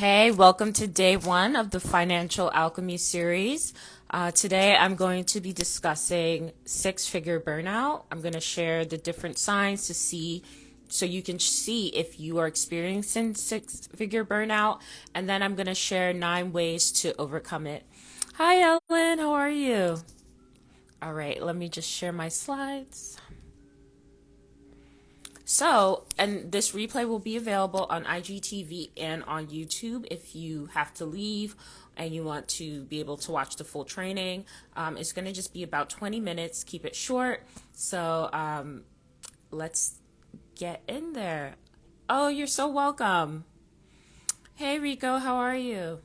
Hey, welcome to day one of the Financial Alchemy series. Today I'm going to be discussing six-figure burnout. I'm going to share the different signs so you can see if you are experiencing six-figure burnout, and then I'm going to share 9 ways to overcome it. Hi, Ellen, how are you? All right, let me just share my slides. So, and this replay will be available on IGTV and on YouTube if you have to leave and you want to be able to watch the full training. It's going to just be about 20 minutes, keep it short. So, let's get in there. Oh, you're so welcome. Hey, Rico, how are you?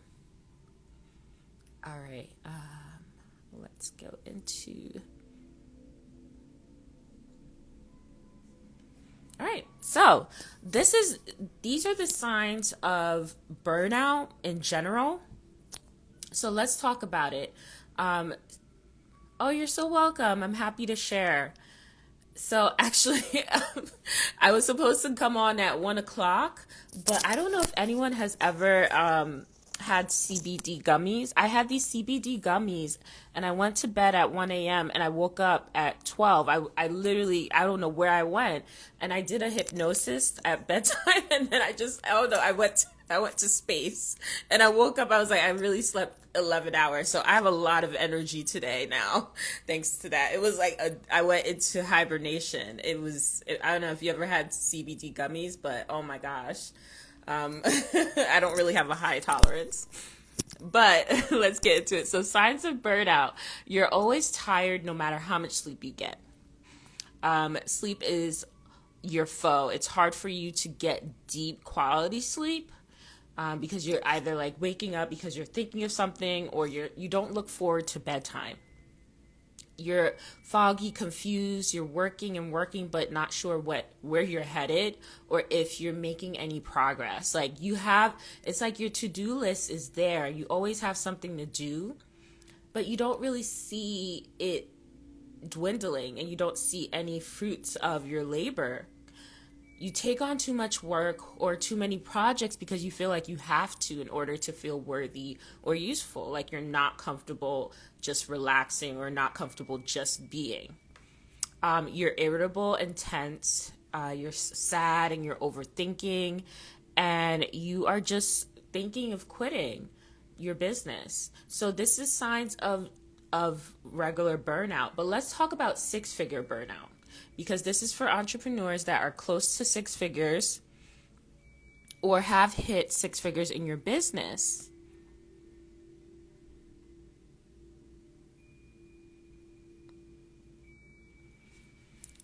All right, let's go into... All right, so these are the signs of burnout in general. So let's talk about it. Oh, you're so welcome. I'm happy to share. So actually, I was supposed to come on at 1 o'clock, but I don't know if anyone has ever had CBD gummies. I had these CBD gummies and I went to bed at 1 a.m. and I woke up at 12. I literally, I don't know where I went, and I did a hypnosis at bedtime and then I went to space and I woke up. I was like, I really slept 11 hours. So I have a lot of energy today now, thanks to that. It was like I went into hibernation. I don't know if you ever had CBD gummies, but oh my gosh. I don't really have a high tolerance, but let's get into it. So signs of burnout: you're always tired no matter how much sleep you get. Sleep is your foe. It's hard for you to get deep quality sleep because you're either like waking up because you're thinking of something, or you don't look forward to bedtime. You're foggy, confused, you're working, but not sure where you're headed or if you're making any progress. It's like your to-do list is there. You always have something to do, but you don't really see it dwindling and you don't see any fruits of your labor. You take on too much work or too many projects because you feel like you have to in order to feel worthy or useful. Like you're not comfortable just relaxing or not comfortable just being. You're irritable and tense. You're sad and you're overthinking. And you are just thinking of quitting your business. So this is signs of regular burnout. But let's talk about six-figure burnout, because this is for entrepreneurs that are close to 6 figures or have hit 6 figures in your business.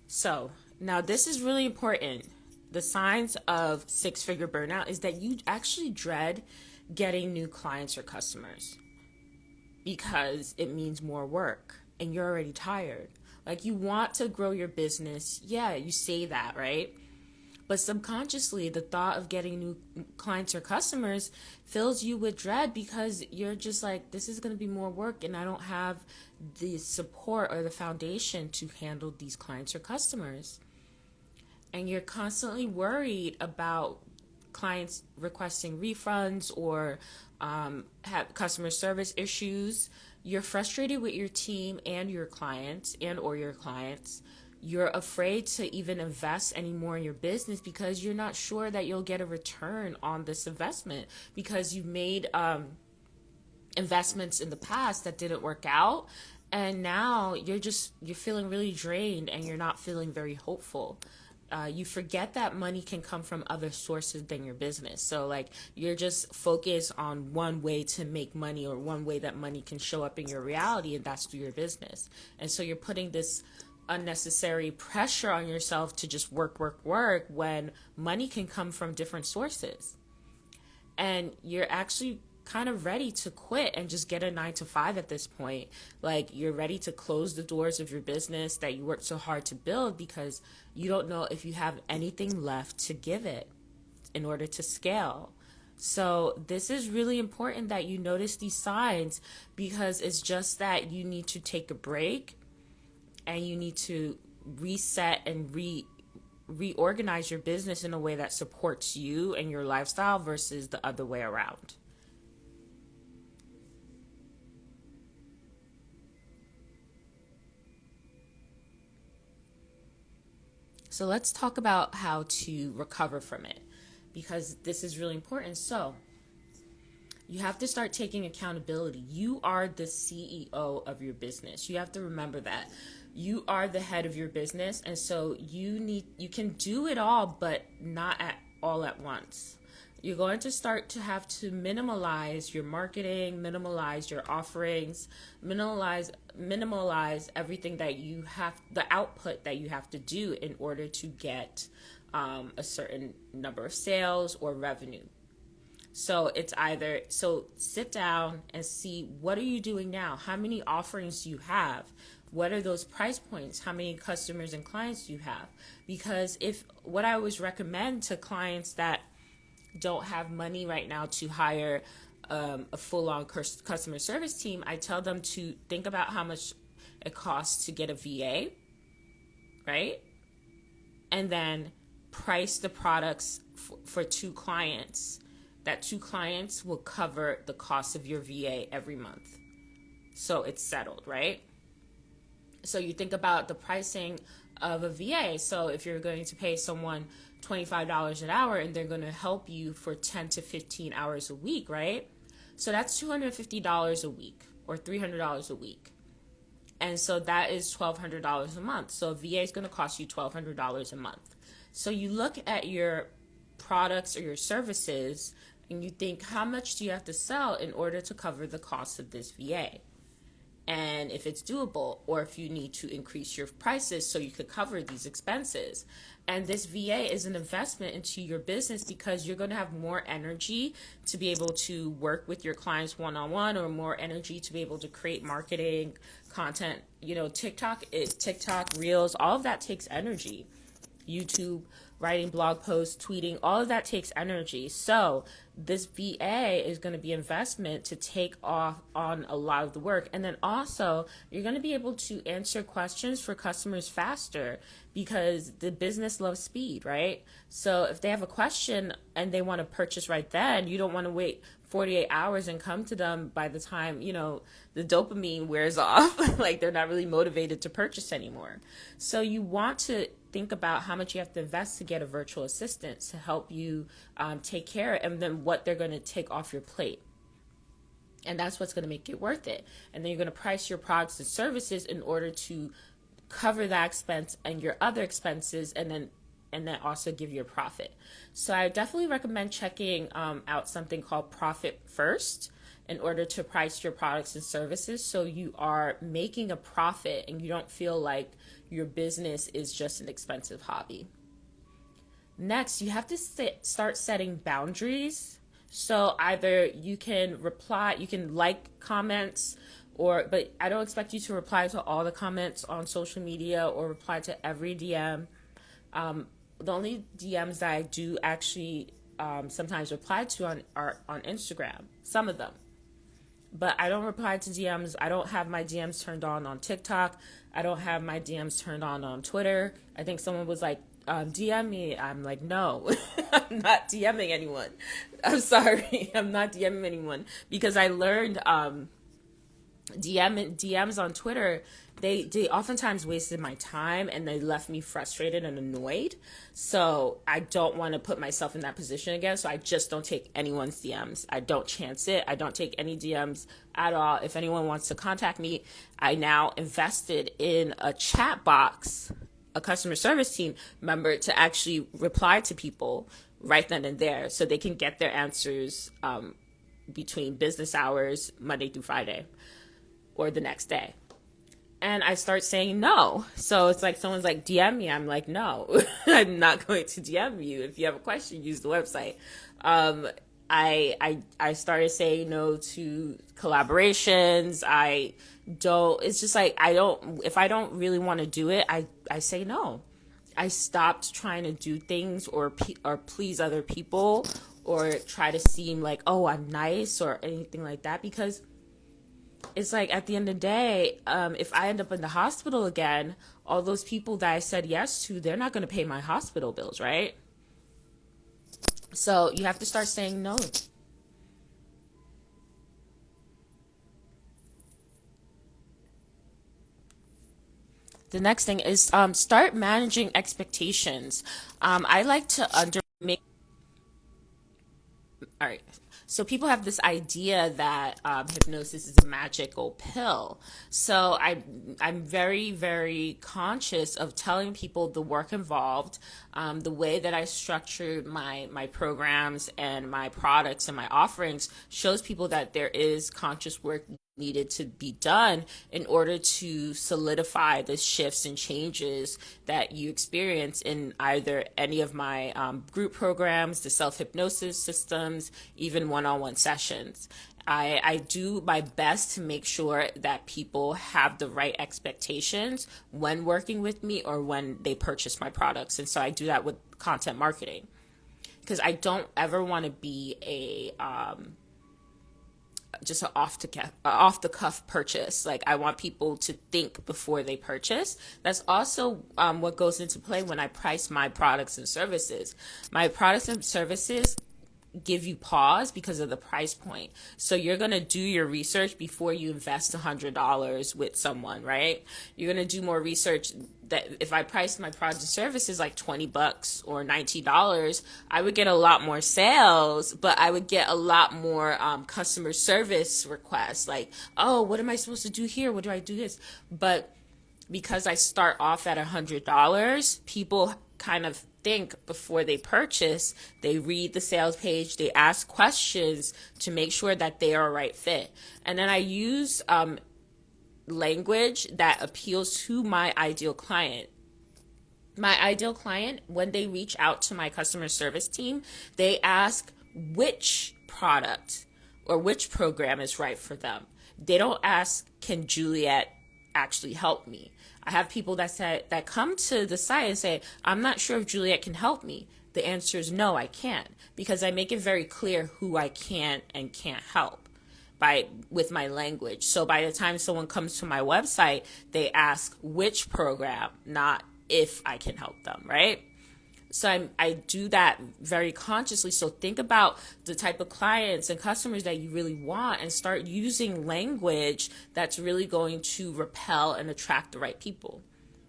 So now this is really important. The signs of 6-figure burnout is that you actually dread getting new clients or customers because it means more work and you're already tired. Like, you want to grow your business. Yeah, you say that, right? But subconsciously, the thought of getting new clients or customers fills you with dread because you're just like, this is going to be more work and I don't have the support or the foundation to handle these clients or customers. And you're constantly worried about clients requesting refunds or have customer service issues. You're frustrated with your team and your clients or your clients. You're afraid to even invest anymore in your business because you're not sure that you'll get a return on this investment because you made investments in the past that didn't work out. And now you're feeling really drained and you're not feeling very hopeful. You forget that money can come from other sources than your business. So like you're just focused on one way to make money or one way that money can show up in your reality, and that's through your business. And so you're putting this unnecessary pressure on yourself to just work when money can come from different sources. And you're actually kind of ready to quit and just get a 9 to 5 at this point. Like, you're ready to close the doors of your business that you worked so hard to build because you don't know if you have anything left to give it in order to scale. So this is really important that you notice these signs, because it's just that you need to take a break and you need to reset and reorganize your business in a way that supports you and your lifestyle versus the other way around. So let's talk about how to recover from it, because this is really important. So you have to start taking accountability. You are the CEO of your business. You have to remember that. You are the head of your business, and so you can do it all, but not all at once. You're going to start to have to minimalize your marketing, minimalize your offerings, minimalize everything that you have, the output that you have to do in order to get a certain number of sales or revenue. So sit down and see, what are you doing now? How many offerings do you have? What are those price points? How many customers and clients do you have? Because what I always recommend to clients that don't have money right now to hire a full-on customer service team, I tell them to think about how much it costs to get a VA, right? And then price the products for 2 clients. That 2 clients will cover the cost of your VA every month. So it's settled, right? So you think about the pricing of a VA. So if you're going to pay someone $25 an hour and they're going to help you for 10 to 15 hours a week, right? So that's $250 a week or $300 a week. And so that is $1,200 a month. So a VA is going to cost you $1,200 a month. So you look at your products or your services and you think, how much do you have to sell in order to cover the cost of this VA? And if it's doable, or if you need to increase your prices so you could cover these expenses. And this VA is an investment into your business, because you're going to have more energy to be able to work with your clients one-on-one, or more energy to be able to create marketing content. TikTok, Reels, all of that takes energy. YouTube, writing blog posts, tweeting, all of that takes energy. So this VA is going to be investment to take off on a lot of the work. And then also, you're going to be able to answer questions for customers faster, because the business loves speed, right? So if they have a question and they want to purchase right then, you don't want to wait 48 hours and come to them by the time, the dopamine wears off, like they're not really motivated to purchase anymore. So you want to think about how much you have to invest to get a virtual assistant to help you take care, and then what they're going to take off your plate. And that's what's going to make it worth it. And then you're going to price your products and services in order to cover that expense and your other expenses, and then also give you a profit. So I definitely recommend checking out something called Profit First in order to price your products and services, so you are making a profit and you don't feel like your business is just an expensive hobby. Next, you have to start setting boundaries. So either you can like comments, but I don't expect you to reply to all the comments on social media or reply to every DM. The only DMs that I do actually sometimes reply to are on Instagram, some of them. But I don't reply to DMs. I don't have my DMs turned on TikTok. I don't have my DMs turned on Twitter. I think someone was like, DM me. I'm like, no, I'm not DMing anyone. I'm sorry. I'm not DMing anyone, because I learned DMs on Twitter, they oftentimes wasted my time and they left me frustrated and annoyed. So I don't want to put myself in that position again. So I just don't take anyone's DMs. I don't chance it. I don't take any DMs at all. If anyone wants to contact me, I now invested in a chat box, a customer service team member, to actually reply to people right then and there, so they can get their answers between business hours, Monday through Friday, or the next day. And I start saying no. So it's like someone's like, DM me. I'm like, no, I'm not going to DM you. If you have a question, use the website. I started saying no to collaborations. It's just like, if I don't really want to do it, I say no. I stopped trying to do things or please other people, or try to seem like, oh, I'm nice or anything like that, because it's like at the end of the day, if I end up in the hospital again, all those people that I said yes to, they're not going to pay my hospital bills, right? So you have to start saying no. The next thing is start managing expectations. I like to make. All right. So people have this idea that hypnosis is a magical pill. So I'm very, very conscious of telling people the work involved, the way that I structured my programs and my products and my offerings shows people that there is conscious work needed to be done in order to solidify the shifts and changes that you experience in either any of my group programs, the self-hypnosis systems, even one-on-one sessions. I do my best to make sure that people have the right expectations when working with me or when they purchase my products. And so I do that with content marketing, because I don't ever want to be just an off the cuff purchase. Like, I want people to think before they purchase. That's also what goes into play when I price my products and services. My products and services give you pause because of the price point. So you're going to do your research before you invest $100 with someone, right? You're going to do more research. That if I priced my products and services like $20 or $90, I would get a lot more sales, but I would get a lot more customer service requests like, oh, what am I supposed to do here? What do I do this? But because I start off at $100, people kind of think before they purchase. They read the sales page, they ask questions to make sure that they are a right fit. And then I use language that appeals to my ideal client. My ideal client, when they reach out to my customer service team, they ask which product or which program is right for them. They don't ask, can Juliet actually help me? I have people that come to the site and say, I'm not sure if Juliet can help me. The answer is no, I can't, because I make it very clear who I can and can't help with my language. So by the time someone comes to my website, they ask which program, not if I can help them, right? So I do that very consciously. So think about the type of clients and customers that you really want and start using language that's really going to repel and attract the right people,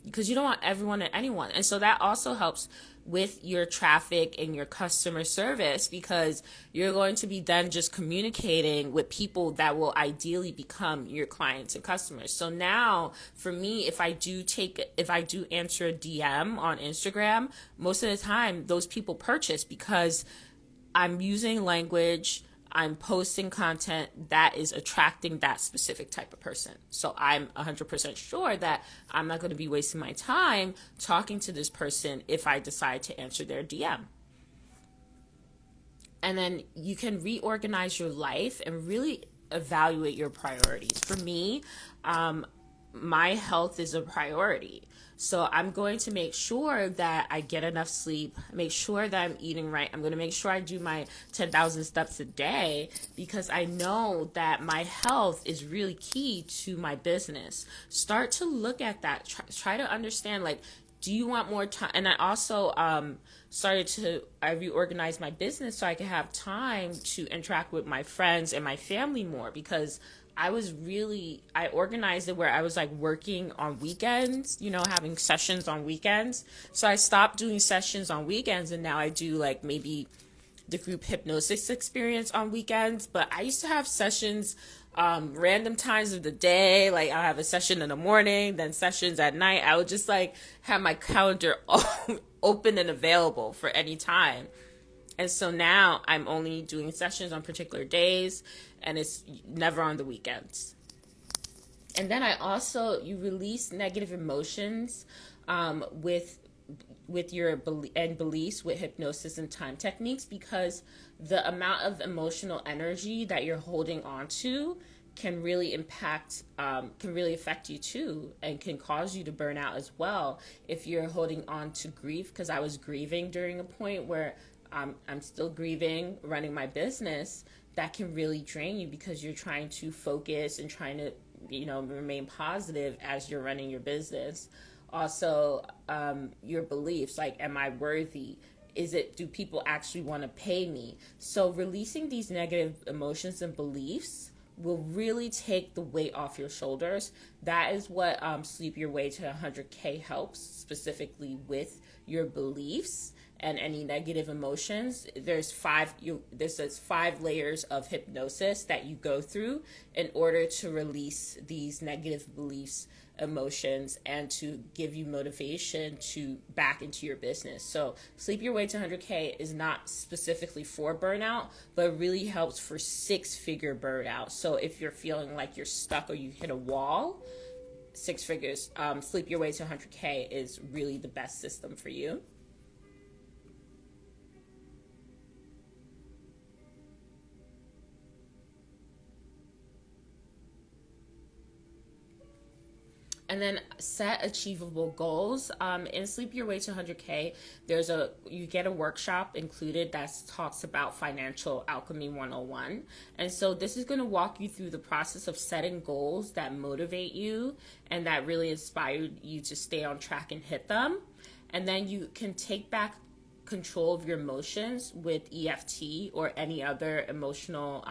because you don't want everyone and anyone. And so that also helps with your traffic and your customer service, because you're going to be then just communicating with people that will ideally become your clients and customers. So now for me, if I do answer a DM on Instagram, most of the time those people purchase because I'm using language, I'm posting content that is attracting that specific type of person. So I'm 100% sure that I'm not going to be wasting my time talking to this person if I decide to answer their DM. And then you can reorganize your life and really evaluate your priorities. For me, my health is a priority. So I'm going to make sure that I get enough sleep, make sure that I'm eating right. I'm going to make sure I do my 10,000 steps a day, because I know that my health is really key to my business. Start to look at that. Try to understand, like, do you want more time? And I also I reorganized my business so I could have time to interact with my friends and my family more, because I organized it where I was like working on weekends, having sessions on weekends. So I stopped doing sessions on weekends, and now I do like maybe the group hypnosis experience on weekends. But I used to have sessions random times of the day. Like, I'll have a session in the morning, then sessions at night. I would just like have my calendar open and available for any time. And so now I'm only doing sessions on particular days, and it's never on the weekends. And then you release negative emotions with your beliefs with hypnosis and time techniques, because the amount of emotional energy that you're holding on to can really affect you too, and can cause you to burn out as well if you're holding on to grief. Because I was grieving during a point where I'm still grieving running my business, that can really drain you because you're trying to focus and trying to, remain positive as you're running your business. Also, your beliefs, like, am I worthy? Do people actually want to pay me? So releasing these negative emotions and beliefs will really take the weight off your shoulders. That is what Sleep Your Way to 100K helps, specifically with your beliefs and any negative emotions. There's 5 layers of hypnosis that you go through in order to release these negative beliefs, emotions, and to give you motivation to back into your business. So Sleep Your Way to 100K is not specifically for burnout, but it really helps for 6-figure burnout. So if you're feeling like you're stuck or you hit a wall, 6 figures, Sleep Your Way to 100K is really the best system for you. And then set achievable goals. In Sleep Your Way to 100K, you get a workshop included that talks about Financial Alchemy 101. And so this is going to walk you through the process of setting goals that motivate you and that really inspire you to stay on track and hit them. And then you can take back control of your emotions with EFT or any other emotional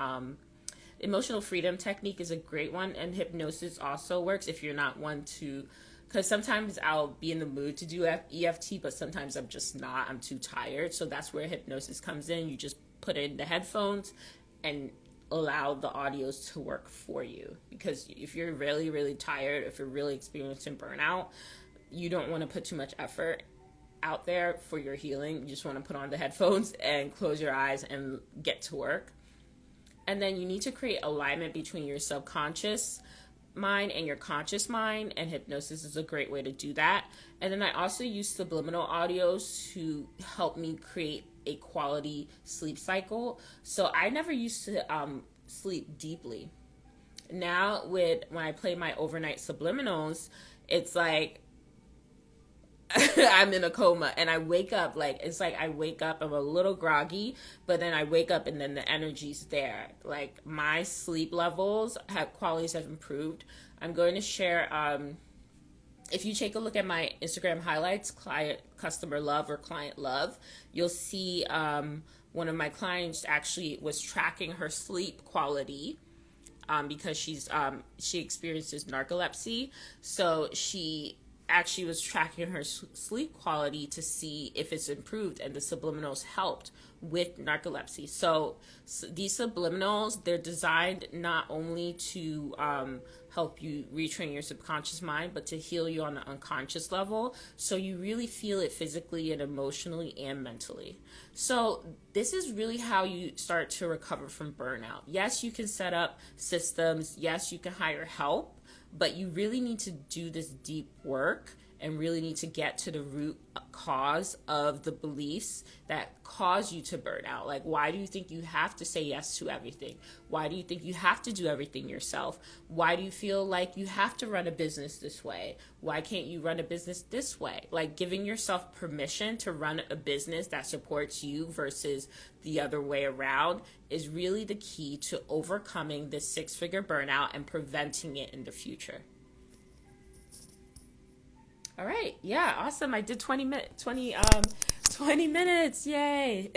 freedom technique is a great one, and hypnosis also works if you're not one to, because sometimes I'll be in the mood to do EFT, but sometimes I'm just not, I'm too tired. So that's where hypnosis comes in. You just put in the headphones and allow the audios to work for you, because if you're really, really tired, if you're really experiencing burnout, you don't want to put too much effort out there for your healing. You just want to put on the headphones and close your eyes and get to work. And then you need to create alignment between your subconscious mind and your conscious mind, and hypnosis is a great way to do that. And then I also use subliminal audios to help me create a quality sleep cycle. So I never used to sleep deeply. Now when I play my overnight subliminals, it's like I'm in a coma and I wake up, I'm a little groggy, but then I wake up and then the energy's there. Like, my sleep levels qualities have improved. I'm going to share, if you take a look at my Instagram highlights, client customer love or client love, you'll see one of my clients actually was tracking her sleep quality because she experiences narcolepsy. So she actually was tracking her sleep quality to see if it's improved, and the subliminals helped with narcolepsy. So these subliminals, they're designed not only to help you retrain your subconscious mind, but to heal you on an unconscious level, so you really feel it physically and emotionally and mentally. So this is really how you start to recover from burnout. Yes, you can set up systems. Yes, you can hire help. But you really need to do this deep work and really need to get to the root cause of the beliefs that cause you to burn out. Like, why do you think you have to say yes to everything? Why do you think you have to do everything yourself? Why do you feel like you have to run a business this way? Why can't you run a business this way? Like, giving yourself permission to run a business that supports you versus the other way around is really the key to overcoming this 6-figure burnout and preventing it in the future. All right. Yeah. Awesome. I did 20 minutes. Yay.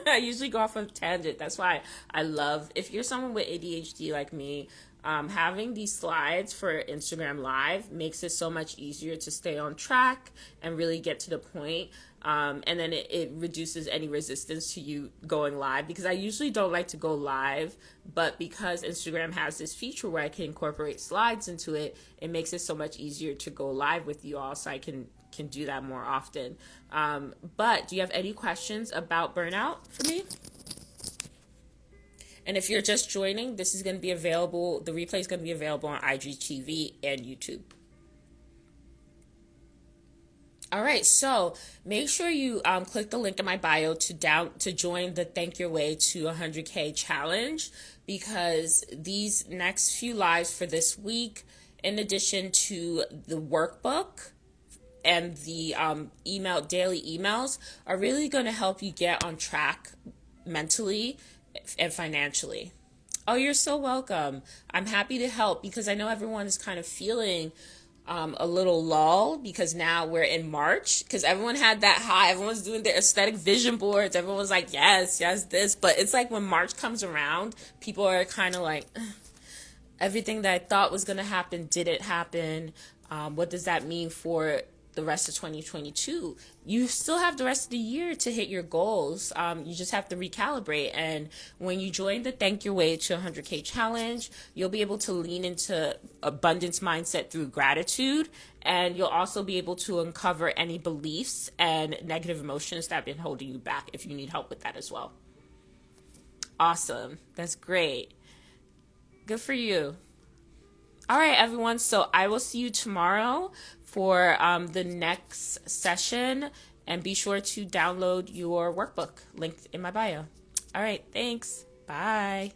I usually go off on a tangent. That's why I love, if you're someone with ADHD like me, having these slides for Instagram Live makes it so much easier to stay on track and really get to the point. And then it reduces any resistance to you going live, because I usually don't like to go live, but because Instagram has this feature where I can incorporate slides into it, it makes it so much easier to go live with you all, so I can do that more often. But do you have any questions about burnout for me? And if you're just joining, this is going to be available, the replay is going to be available on IGTV and YouTube. All right, so make sure you click the link in my bio to join the Thank Your Way to 100K challenge, because these next few lives for this week, in addition to the workbook and the daily emails, are really going to help you get on track mentally and financially. Oh, you're so welcome. I'm happy to help because I know everyone is kind of feeling a little lull because now we're in March because everyone had that high. Everyone's doing their aesthetic vision boards. Everyone was like, yes, yes, this. But it's like when March comes around, people are kind of like, everything that I thought was going to happen didn't happen. What does that mean for the rest of 2022? You still have the rest of the year to hit your goals. You just have to recalibrate. And when you join the Thank Your Way to 100K challenge, you'll be able to lean into abundance mindset through gratitude. And you'll also be able to uncover any beliefs and negative emotions that have been holding you back if you need help with that as well. Awesome. That's great. Good for you. All right, everyone. So I will see you tomorrow for the next session. And be sure to download your workbook linked in my bio. All right. Thanks. Bye.